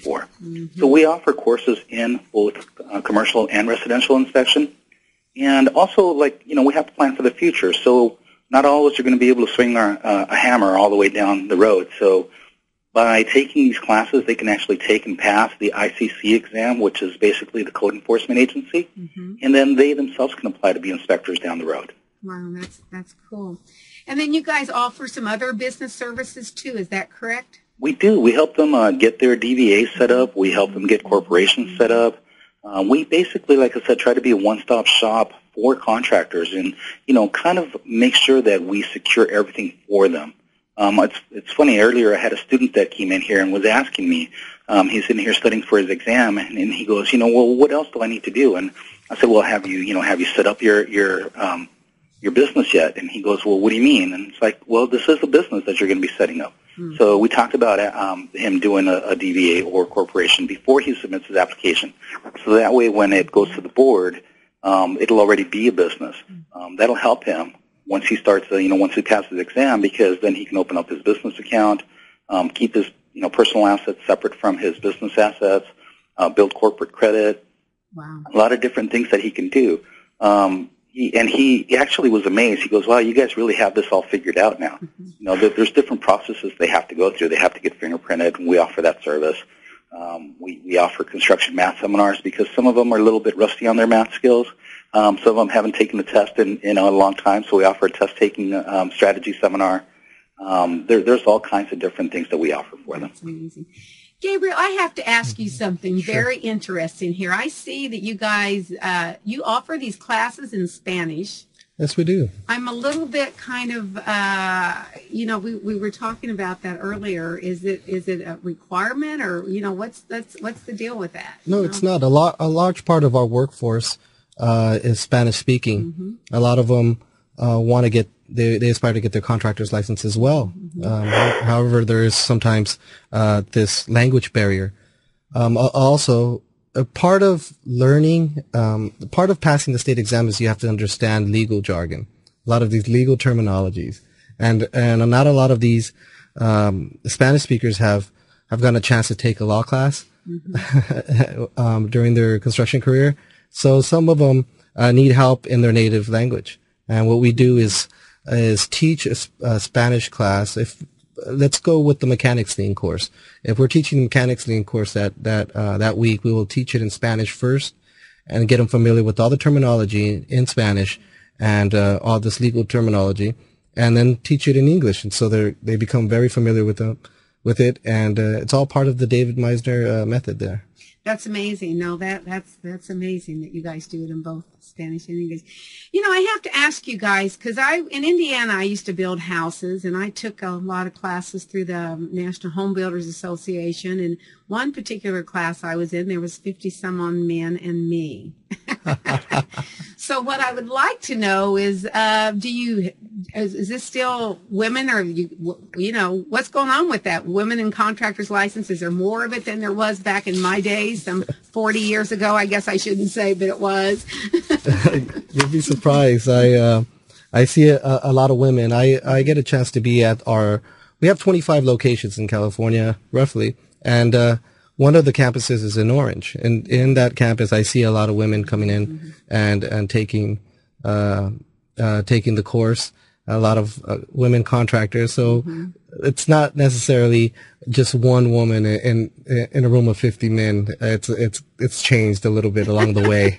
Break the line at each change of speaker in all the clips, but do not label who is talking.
for. So we offer courses in both commercial and residential inspection. And also, we have to plan for the future. So not all of us are going to be able to swing a hammer all the way down the road. So by taking these classes, they can actually take and pass the ICC exam, which is basically the code enforcement agency, and then they themselves can apply to be inspectors down the road.
Wow, that's cool. And then you guys offer some other business services too, is that correct?
We do. We help them get their DVA set up. We help them get corporations set up. We basically, like I said, try to be a one-stop shop for contractors and, kind of make sure that we secure everything for them. It's funny, earlier I had a student that came in here and was asking me, he's in here studying for his exam, and he goes, well, what else do I need to do? And I said, well, have you set up your business yet? And he goes, well, what do you mean? And it's like, well, this is a business that you're going to be setting up. So we talked about him doing a DVA or corporation before he submits his application. So that way when it goes to the board, it'll already be a business. That'll help him once he starts, once he passes his exam, because then he can open up his business account, keep his, personal assets separate from his business assets, build corporate credit.
Wow. A
lot of different things that he can do. He actually was amazed. He goes, wow, you guys really have this all figured out now. There's different processes they have to go through. They have to get fingerprinted, and we offer that service. We offer construction math seminars because some of them are a little bit rusty on their math skills. Some of them haven't taken the test in a long time, so we offer a test-taking strategy seminar. There's all kinds of different things that we offer for them.
That's amazing. Gabriel, I have to ask you something very interesting here. I see that you guys, you offer these classes in Spanish.
Yes, we do.
I'm a little bit kind of, we were talking about that earlier. Is it a requirement, or what's the deal with that?
No, it's not. A large part of our workforce is Spanish speaking. A lot of them want to get they aspire to get their contractor's license as well. However, there is sometimes this language barrier. Also, a part of learning, part of passing the state exam is you have to understand legal jargon, a lot of these legal terminologies, and not a lot of these Spanish speakers have gotten a chance to take a law class during their construction career. So some of them need help in their native language, and what we do is teach a Spanish class. Let's go with the mechanics lien course. If we're teaching the mechanics lien course that week, we will teach it in Spanish first and get them familiar with all the terminology in Spanish and all this legal terminology, and then teach it in English. And so they become very familiar with it, and it's all part of the David Meisner method there.
That's amazing. No, that's amazing that you guys do it in both Spanish and English. I have to ask you guys, because in Indiana, I used to build houses, and I took a lot of classes through the National Home Builders Association. And one particular class I was in, there was 50-some-odd men and me. So what I would like to know is, is this still women, or what's going on with that? Women in contractors' license, is there more of it than there was back in my days, some 40 years ago? I guess I shouldn't say, but it was.
You'd be surprised. I see a lot of women. I get a chance to be at we have 25 locations in California, roughly, and one of the campuses is in Orange. And in that campus, I see a lot of women coming in and taking the course. A lot of women contractors. So it's not necessarily just one woman in a room of 50 men. It's changed a little bit along the way.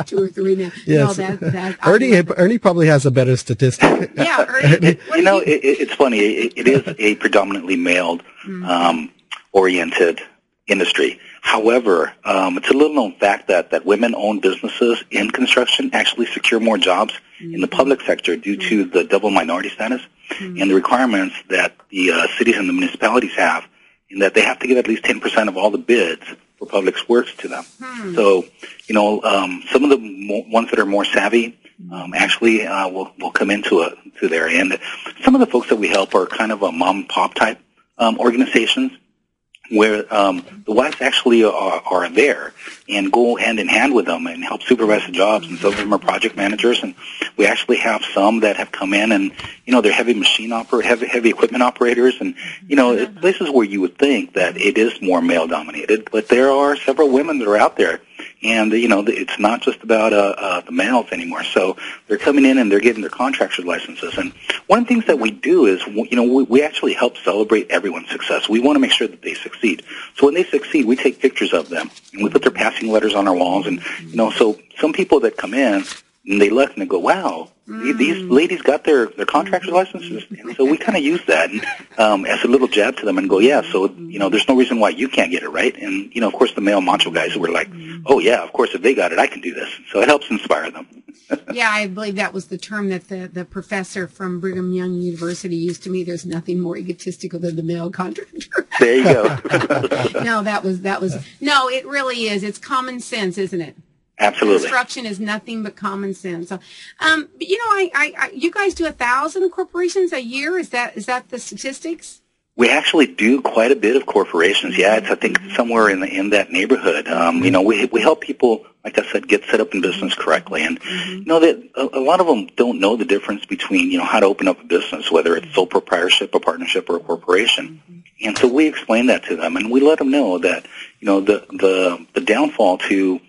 2 or 3 now.
Yes.
No,
Ernie probably has a better statistic.
Yeah, Ernie.
It's funny. It is a predominantly male oriented industry. However, it's a little known fact that women-owned businesses in construction actually secure more jobs in the public sector due to the double minority status and the requirements that the cities and the municipalities have, in that they have to give at least 10% of all the bids for public works to them. So, some of the ones that are more savvy actually will come into there. And some of the folks that we help are kind of a mom-and-pop type organizations. where the wives actually are there and go hand in hand with them and help supervise the jobs. And some of them are project managers, and we actually have some that have come in and, they're heavy equipment operators, and, places where you would think that it is more male dominated, but there are several women that are out there. And, it's not just about the males anymore. So they're coming in and they're getting their contractor's licenses. And one of the things that we do is, we actually help celebrate everyone's success. We want to make sure that they succeed. So when they succeed, we take pictures of them, and we put their passing letters on our walls. And, so some people that come in, and they look and they go, wow, these ladies got their contractor's licenses. And so we kind of use that as a little jab to them and go, yeah, so, there's no reason why you can't get it, right? And, of course, the male macho guys were like, oh, yeah, of course, if they got it, I can do this. So it helps inspire them.
Yeah, I believe that was the term that the professor from Brigham Young University used to me. There's nothing more egotistical than the male contractor.
There you go.
No, no, it really is. It's common sense, isn't it?
Absolutely.
Construction is nothing but common sense. So, but you guys do 1,000 corporations a year. Is that the statistics?
We actually do quite a bit of corporations. Yeah, I think somewhere in that neighborhood. We help people, like I said, get set up in business correctly, and that a lot of them don't know the difference between how to open up a business, whether it's sole proprietorship, a partnership, or a corporation. And so we explain that to them, and we let them know that the downfall to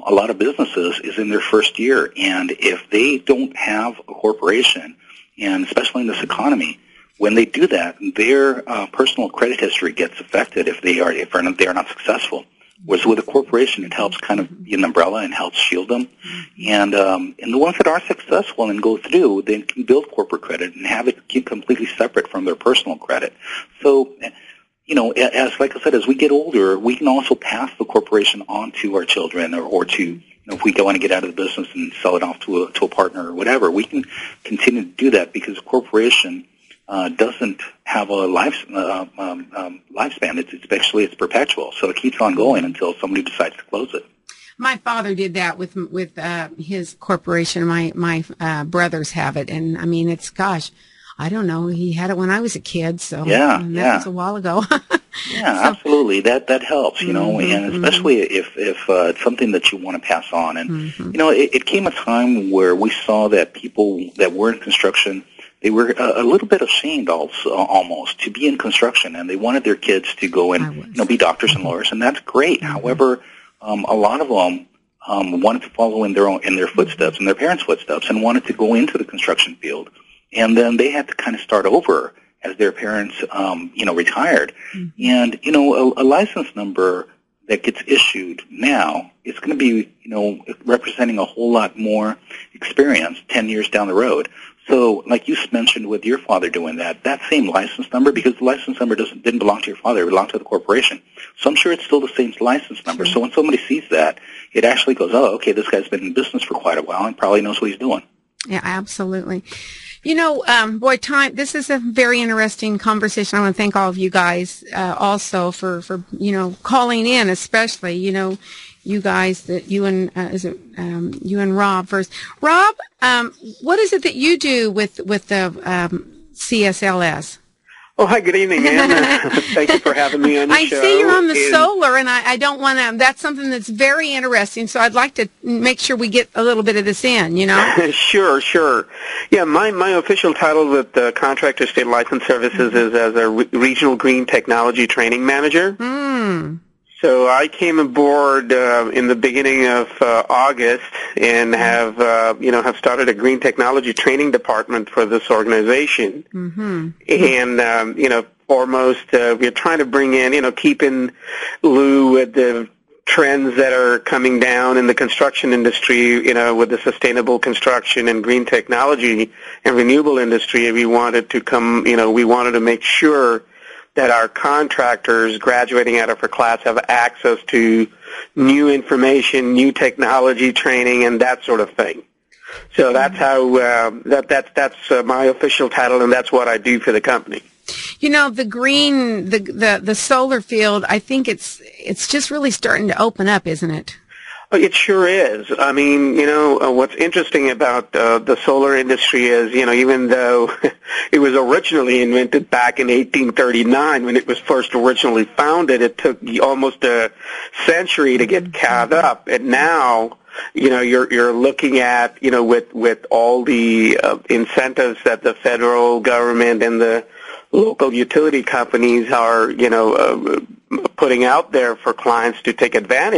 a lot of businesses is in their first year, and if they don't have a corporation, and especially in this economy, when they do that, their personal credit history gets affected if they are not successful. Whereas with a corporation, it helps kind of be an umbrella and helps shield them. And the ones that are successful and go through, they can build corporate credit and have it keep completely separate from their personal credit. So, like I said, as we get older, we can also pass the corporation on to our children or to, if we want to get out of the business and sell it off to a partner or whatever, we can continue to do that because a corporation doesn't have a lifespan. It's perpetual, so it keeps on going until somebody decides to close it.
My father did that with his corporation. My brothers have it, and I mean, it's I don't know. He had it when I was a kid, so that was a while ago.
Yeah, so, absolutely. That helps, and especially if it's something that you want to pass on. And it came a time where we saw that people that were in construction, they were a little bit ashamed almost to be in construction, and they wanted their kids to go and be doctors and lawyers, and that's great. However, a lot of them wanted to follow in their footsteps, in their parents' footsteps, and wanted to go into the construction field. And then they had to kind of start over as their parents, retired. And, a license number that gets issued now is going to be, representing a whole lot more experience 10 years down the road. So, like you mentioned with your father doing that same license number, because the license number didn't belong to your father, it belonged to the corporation. So I'm sure it's still the same license number. So when somebody sees that, it actually goes, oh, okay, this guy's been in business for quite a while and probably knows what he's doing.
Yeah, absolutely. This is a very interesting conversation. I want to thank all of you guys, also for, calling in, especially, you guys you and Rob first. Rob, what is it that you do with the CSLS?
Oh, hi, good evening, Ann. Thank you for having me on the show.
I see you're on the solar, and I don't want to, that's something that's very interesting, so I'd like to make sure we get a little bit of this in,
Sure. Yeah, my official title with the Contractor State License Services is as a Regional Green Technology Training Manager. So I came aboard in the beginning of August and have started a green technology training department for this organization. And foremost, we're trying to bring in, keep in lieu with the trends that are coming down in the construction industry, with the sustainable construction and green technology and renewable industry. We wanted to make sure that our contractors graduating out of our class have access to new information, new technology training, and that sort of thing. So that's how that's my official title, and that's what I do for the company.
The green, the solar field, I think it's just really starting to open up, isn't it?
It sure is. I mean, what's interesting about the solar industry is, even though it was originally invented back in 1839 when it was first originally founded, it took almost a century to get caught up. And now, you're looking at, with all the incentives that the federal government and the local utility companies are, putting out there for clients to take advantage